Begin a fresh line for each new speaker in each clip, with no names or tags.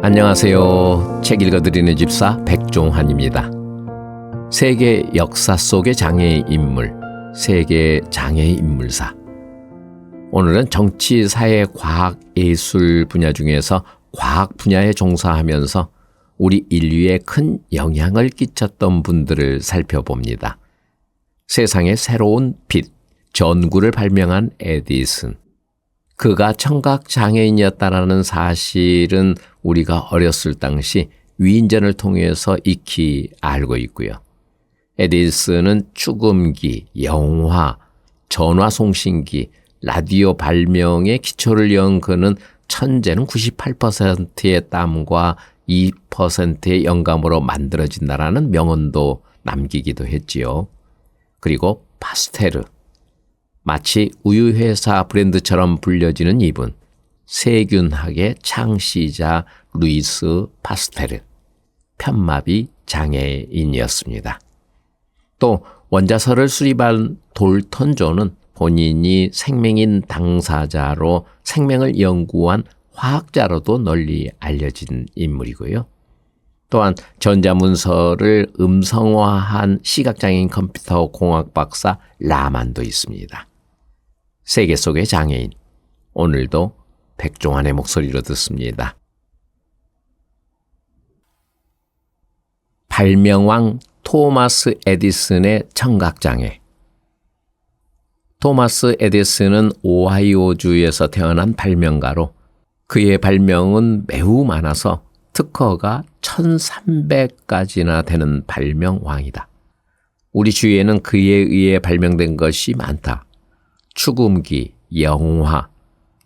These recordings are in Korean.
안녕하세요. 책 읽어드리는 집사 백종환입니다. 세계 역사 속의 장애의 인물, 세계 장애의 인물사. 오늘은 정치, 사회, 과학, 예술 분야 중에서 과학 분야에 종사하면서 우리 인류에 큰 영향을 끼쳤던 분들을 살펴봅니다. 세상의 새로운 빛, 전구를 발명한 에디슨. 그가 청각장애인이었다는 사실은 우리가 어렸을 당시 위인전을 통해서 익히 알고 있고요. 에디슨은 축음기, 영화, 전화송신기, 라디오 발명의 기초를 연 그는 천재는 98%의 땀과 2%의 영감으로 만들어진다라는 명언도 남기기도 했지요. 그리고 파스테르. 마치 우유회사 브랜드처럼 불려지는 이분, 세균학의 창시자 루이스 파스테르, 편마비 장애인이었습니다. 또 원자설을 수립한 돌턴 존은 본인이 생명인 당사자로 생명을 연구한 화학자로도 널리 알려진 인물이고요. 또한 전자문서를 음성화한 시각장애인 컴퓨터 공학 박사 라만도 있습니다. 세계 속의 장애인, 오늘도 백종환의 목소리로 듣습니다. 발명왕 토마스 에디슨의 청각장애. 토마스 에디슨은 오하이오주에서 태어난 발명가로 그의 발명은 매우 많아서 특허가 1300가지나 되는 발명왕이다. 우리 주위에는 그에 의해 발명된 것이 많다. 축음기, 영화,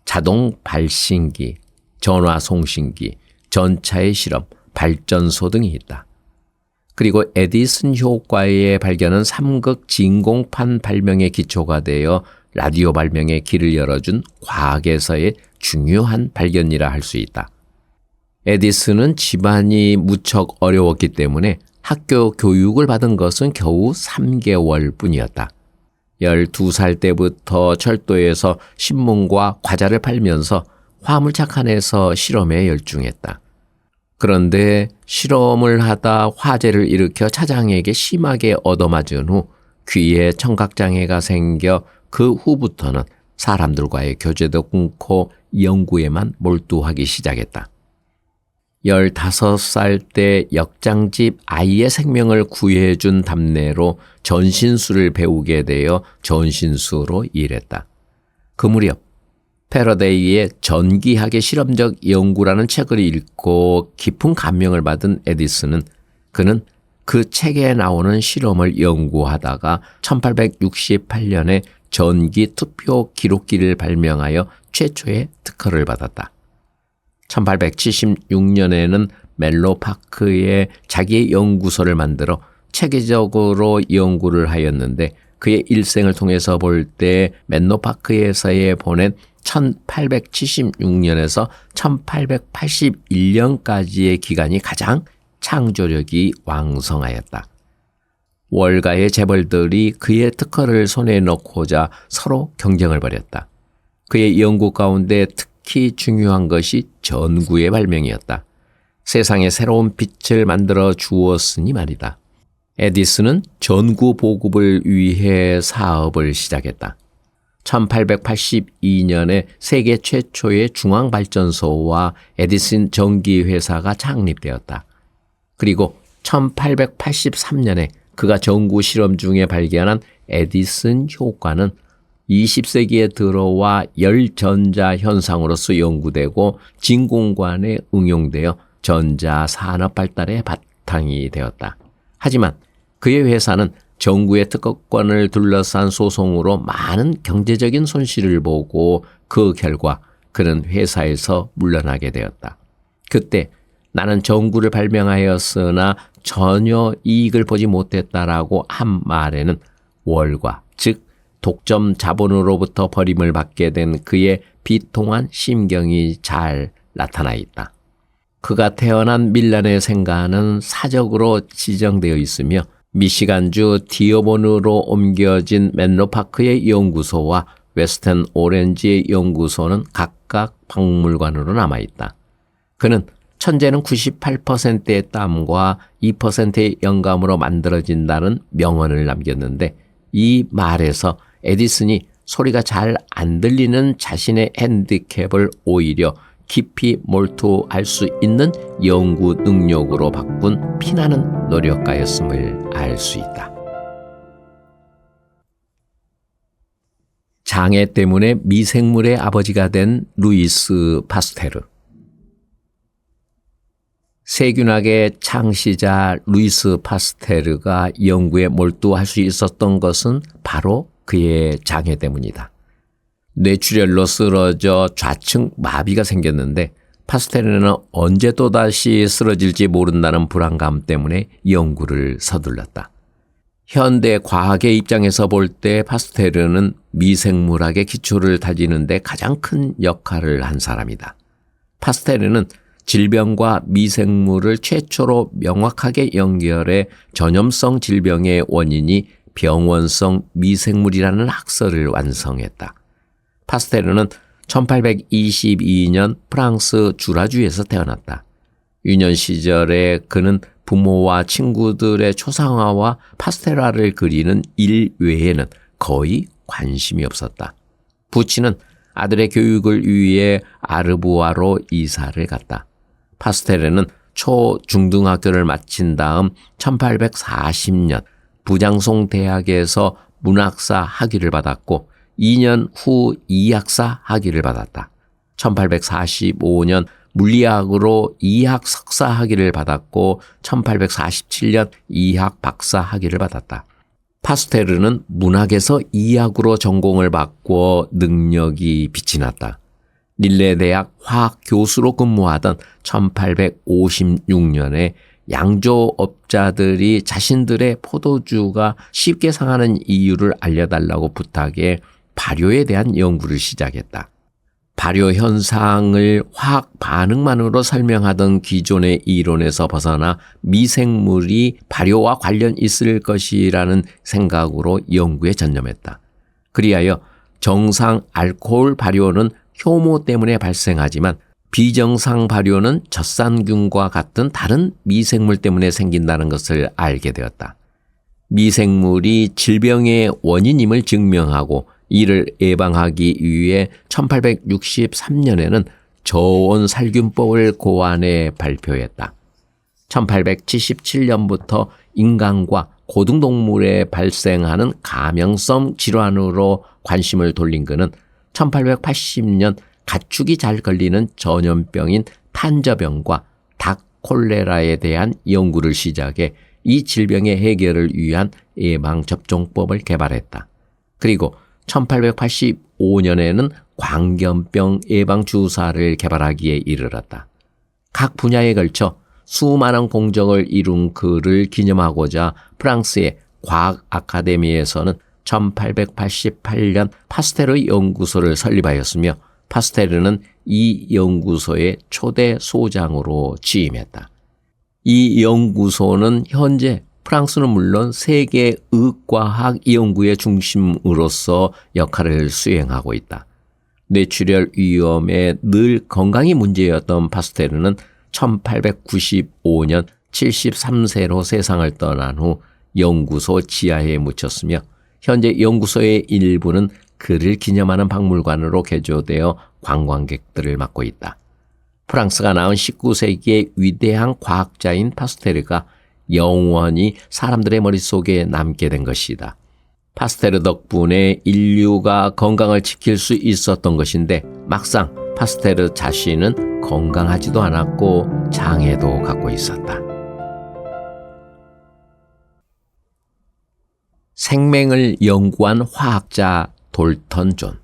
자동 발신기, 전화송신기, 전차의 실험, 발전소 등이 있다. 그리고 에디슨 효과의 발견은 삼극 진공판 발명의 기초가 되어 라디오 발명의 길을 열어준 과학에서의 중요한 발견이라 할 수 있다. 에디슨은 집안이 무척 어려웠기 때문에 학교 교육을 받은 것은 겨우 3개월 뿐이었다. 12살 때부터 철도에서 신문과 과자를 팔면서 화물차칸에서 실험에 열중했다. 그런데 실험을 하다 화재를 일으켜 차장에게 심하게 얻어맞은 후 귀에 청각장애가 생겨 그 후부터는 사람들과의 교제도 끊고 연구에만 몰두하기 시작했다. 15살 때 역장집 아이의 생명을 구해준 답례로 전신수를 배우게 되어 전신수로 일했다. 그 무렵 패러데이의 전기학의 실험적 연구라는 책을 읽고 깊은 감명을 받은 에디슨은 그는 그 책에 나오는 실험을 연구하다가 1868년에 전기 투표 기록기를 발명하여 최초의 특허를 받았다. 1876년에는 멜로파크에 자기의 연구소를 만들어 체계적으로 연구를 하였는데 그의 일생을 통해서 볼 때 멜로파크에서의 보낸 1876년에서 1881년까지의 기간이 가장 창조력이 왕성하였다. 월가의 재벌들이 그의 특허를 손에 넣고자 서로 경쟁을 벌였다. 그의 연구 가운데 특히 중요한 것이 전구의 발명이었다. 세상에 새로운 빛을 만들어 주었으니 말이다. 에디슨은 전구 보급을 위해 사업을 시작했다. 1882년에 세계 최초의 중앙발전소와 에디슨 전기회사가 창립되었다. 그리고 1883년에 그가 전구 실험 중에 발견한 에디슨 효과는 20세기에 들어와 열전자 현상으로서 연구되고 진공관에 응용되어 전자산업 발달의 바탕이 되었다. 하지만 그의 회사는 정부의 특허권을 둘러싼 소송으로 많은 경제적인 손실을 보고 그 결과 그는 회사에서 물러나게 되었다. 그때 나는 전구를 발명하였으나 전혀 이익을 보지 못했다라고 한 말에는 월과, 즉 독점 자본으로부터 버림을 받게 된 그의 비통한 심경이 잘 나타나 있다. 그가 태어난 밀란의 생가는 사적으로 지정되어 있으며 미시간주 디어본으로 옮겨진 맨로파크의 연구소와 웨스턴 오렌지의 연구소는 각각 박물관으로 남아있다. 그는 천재는 98%의 땀과 2%의 영감으로 만들어진다는 명언을 남겼는데 이 말에서 에디슨이 소리가 잘 안 들리는 자신의 핸디캡을 오히려 깊이 몰두할 수 있는 연구 능력으로 바꾼 피나는 노력가였음을 알 수 있다. 장애 때문에 미생물의 아버지가 된 루이스 파스테르. 세균학의 창시자 루이스 파스테르가 연구에 몰두할 수 있었던 것은 바로 그의 장애 때문이다. 뇌출혈로 쓰러져 좌측 마비가 생겼는데 파스테르는 언제 또다시 쓰러질지 모른다는 불안감 때문에 연구를 서둘렀다. 현대 과학의 입장에서 볼 때 파스테르는 미생물학의 기초를 다지는 데 가장 큰 역할을 한 사람이다. 파스테르는 질병과 미생물을 최초로 명확하게 연결해 전염성 질병의 원인이 병원성 미생물이라는 학설을 완성했다. 파스테르는 1822년 프랑스 주라주에서 태어났다. 유년 시절에 그는 부모와 친구들의 초상화와 파스텔화를 그리는 일 외에는 거의 관심이 없었다. 부친은 아들의 교육을 위해 아르부아로 이사를 갔다. 파스테르는 초중등학교를 마친 다음 1840년 부장송 대학에서 문학사 학위를 받았고 2년 후 이학사 학위를 받았다. 1845년 물리학으로 이학 석사 학위를 받았고 1847년 이학 박사 학위를 받았다. 파스테르는 문학에서 이학으로 전공을 바꾸어 능력이 빛이 났다. 릴레 대학 화학 교수로 근무하던 1856년에 양조업자들이 자신들의 포도주가 쉽게 상하는 이유를 알려달라고 부탁해 발효에 대한 연구를 시작했다. 발효 현상을 화학 반응만으로 설명하던 기존의 이론에서 벗어나 미생물이 발효와 관련 있을 것이라는 생각으로 연구에 전념했다. 그리하여 정상 알코올 발효는 효모 때문에 발생하지만 비정상 발효는 젖산균과 같은 다른 미생물 때문에 생긴다는 것을 알게 되었다. 미생물이 질병의 원인임을 증명하고 이를 예방하기 위해 1863년에는 저온 살균법을 고안해 발표했다. 1877년부터 인간과 고등동물에 발생하는 감염성 질환으로 관심을 돌린 그는 1880년 가축이 잘 걸리는 전염병인 탄저병과 닭 콜레라에 대한 연구를 시작해 이 질병의 해결을 위한 예방접종법을 개발했다. 그리고 1885년에는 광견병 예방주사를 개발하기에 이르렀다. 각 분야에 걸쳐 수많은 공적을 이룬 그를 기념하고자 프랑스의 과학 아카데미에서는 1888년 파스테르 연구소를 설립하였으며 파스테르는 이 연구소의 초대 소장으로 취임했다. 이 연구소는 현재 프랑스는 물론 세계 의과학 연구의 중심으로서 역할을 수행하고 있다. 뇌출혈 위험에 늘 건강이 문제였던 파스테르는 1895년 73세로 세상을 떠난 후 연구소 지하에 묻혔으며 현재 연구소의 일부는 그를 기념하는 박물관으로 개조되어 관광객들을 맡고 있다. 프랑스가 낳은 19세기의 위대한 과학자인 파스테르가 영원히 사람들의 머릿속에 남게 된 것이다. 파스테르 덕분에 인류가 건강을 지킬 수 있었던 것인데 막상 파스테르 자신은 건강하지도 않았고 장애도 갖고 있었다. 생명을 연구한 화학자 돌턴 존.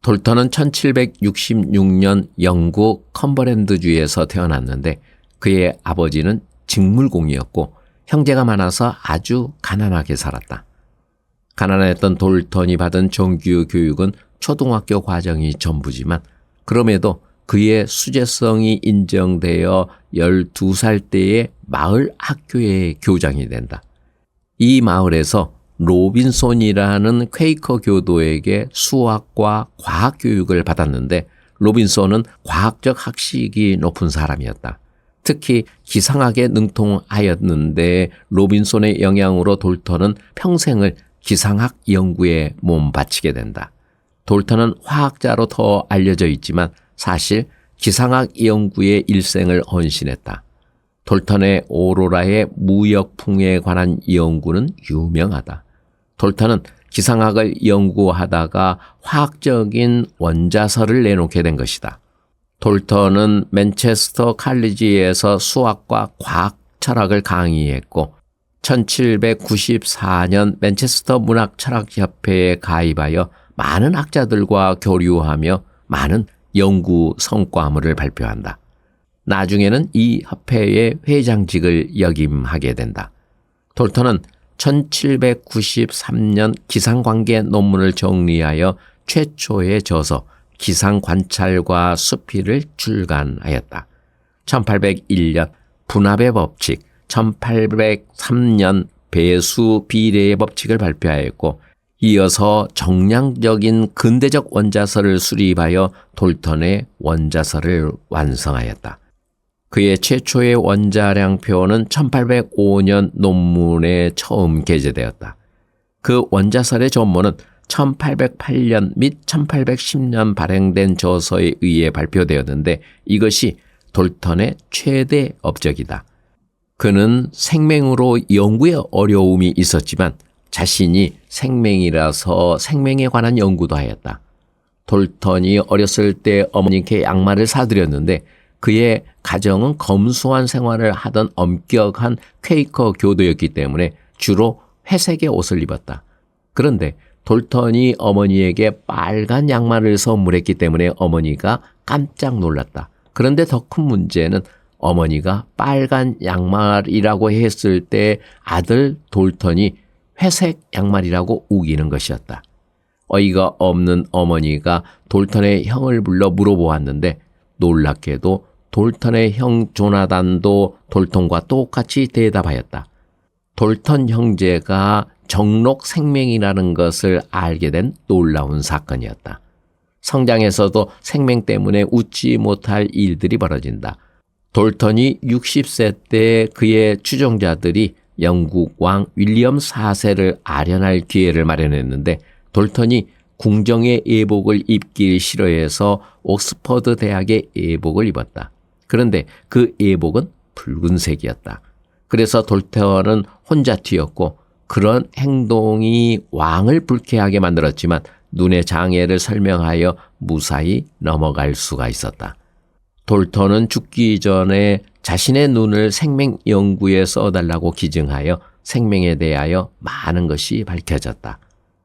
돌턴은 1766년 영국 컴버랜드주에서 태어났는데 그의 아버지는 직물공이었고 형제가 많아서 아주 가난하게 살았다. 가난했던 돌턴이 받은 정규 교육은 초등학교 과정이 전부지만 그럼에도 그의 수재성이 인정되어 12살 때에 마을 학교의 교장이 된다. 이 마을에서 로빈손이라는 퀘이커 교도에게 수학과 과학 교육을 받았는데 로빈손은 과학적 학식이 높은 사람이었다. 특히 기상학에 능통하였는데 로빈손의 영향으로 돌턴은 평생을 기상학 연구에 몸바치게 된다. 돌턴은 화학자로 더 알려져 있지만 사실 기상학 연구에 일생을 헌신했다. 돌턴의 오로라의 무역풍에 관한 연구는 유명하다. 돌턴은 기상학을 연구하다가 화학적인 원자설을 내놓게 된 것이다. 돌턴은 맨체스터 칼리지에서 수학과 과학 철학을 강의했고 1794년 맨체스터 문학철학협회에 가입하여 많은 학자들과 교류하며 많은 연구 성과물을 발표한다. 나중에는 이 협회의 회장직을 역임하게 된다. 돌턴은 1793년 기상관계 논문을 정리하여 최초의 저서 기상관찰과 수필을 출간하였다. 1801년 분합의 법칙, 1803년 배수 비례의 법칙을 발표하였고 이어서 정량적인 근대적 원자설을 수립하여 돌턴의 원자설을 완성하였다. 그의 최초의 원자량표는 1805년 논문에 처음 게재되었다. 그 원자설의 전문은 1808년 및 1810년 발행된 저서에 의해 발표되었는데 이것이 돌턴의 최대 업적이다. 그는 생명으로 연구에 어려움이 있었지만 자신이 생명이라서 생명에 관한 연구도 하였다. 돌턴이 어렸을 때 어머니께 양말을 사드렸는데 그의 가정은 검소한 생활을 하던 엄격한 퀘이커 교도였기 때문에 주로 회색의 옷을 입었다. 그런데 돌턴이 어머니에게 빨간 양말을 선물했기 때문에 어머니가 깜짝 놀랐다. 그런데 더 큰 문제는 어머니가 빨간 양말이라고 했을 때 아들 돌턴이 회색 양말이라고 우기는 것이었다. 어이가 없는 어머니가 돌턴의 형을 불러 물어보았는데 놀랍게도 돌턴의 형 조나단도 돌턴과 똑같이 대답하였다. 돌턴 형제가 정록 생명이라는 것을 알게 된 놀라운 사건이었다. 성장에서도 생명 때문에 웃지 못할 일들이 벌어진다. 돌턴이 60세 때 그의 추종자들이 영국 왕 윌리엄 4세를 아련할 기회를 마련했는데 돌턴이 궁정의 예복을 입기 싫어해서 옥스퍼드 대학의 예복을 입었다. 그런데 그 예복은 붉은색이었다. 그래서 돌턴은 혼자 튀었고 그런 행동이 왕을 불쾌하게 만들었지만 눈의 장애를 설명하여 무사히 넘어갈 수가 있었다. 돌턴은 죽기 전에 자신의 눈을 생명 연구에 써달라고 기증하여 생명에 대하여 많은 것이 밝혀졌다.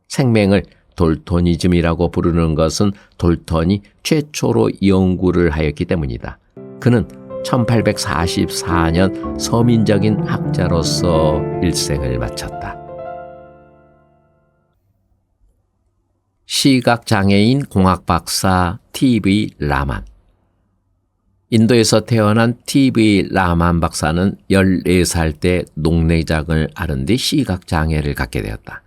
생명을 돌토니즘이라고 부르는 것은 돌턴이 최초로 연구를 하였기 때문이다. 그는 1844년 서민적인 학자로서 일생을 마쳤다. 시각장애인 공학박사 T.V. 라만. 인도에서 태어난 T.V. 라만 박사는 14살 때 녹내장을 앓은 뒤 시각장애를 갖게 되었다.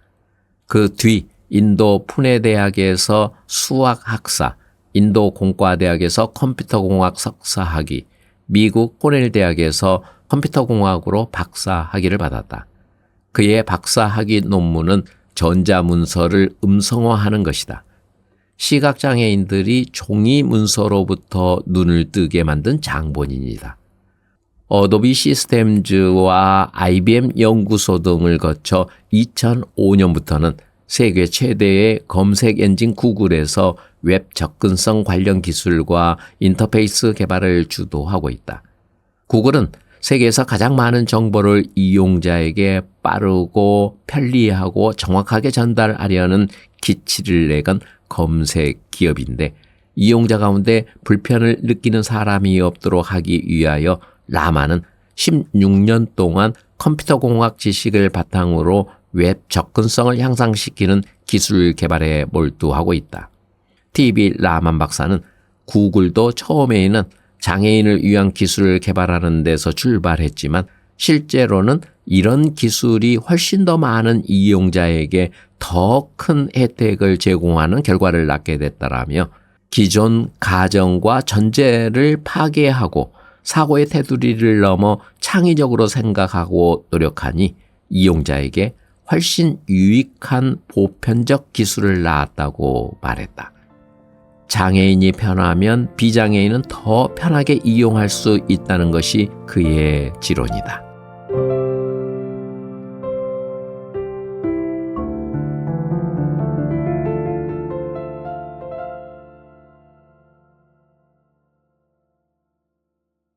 그 뒤 인도 푸네 대학에서 수학학사, 인도 공과대학에서 컴퓨터공학 석사학위, 미국 코넬 대학에서 컴퓨터공학으로 박사학위를 받았다. 그의 박사학위 논문은 전자문서를 음성화하는 것이다. 시각장애인들이 종이 문서로부터 눈을 뜨게 만든 장본인이다. 어도비 시스템즈와 IBM 연구소 등을 거쳐 2005년부터는 세계 최대의 검색 엔진 구글에서 웹 접근성 관련 기술과 인터페이스 개발을 주도하고 있다. 구글은 세계에서 가장 많은 정보를 이용자에게 빠르고 편리하고 정확하게 전달하려는 기치를 내건 검색 기업인데 이용자 가운데 불편을 느끼는 사람이 없도록 하기 위하여 라만은 16년 동안 컴퓨터공학 지식을 바탕으로 웹 접근성을 향상시키는 기술 개발에 몰두하고 있다. T.V. 라만 박사는 구글도 처음에는 장애인을 위한 기술을 개발하는 데서 출발했지만 실제로는 이런 기술이 훨씬 더 많은 이용자에게 더 큰 혜택을 제공하는 결과를 낳게 됐다라며 기존 가정과 전제를 파괴하고 사고의 테두리를 넘어 창의적으로 생각하고 노력하니 이용자에게 훨씬 유익한 보편적 기술을 낳았다고 말했다. 장애인이 편하면 비장애인은 더 편하게 이용할 수 있다는 것이 그의 지론이다.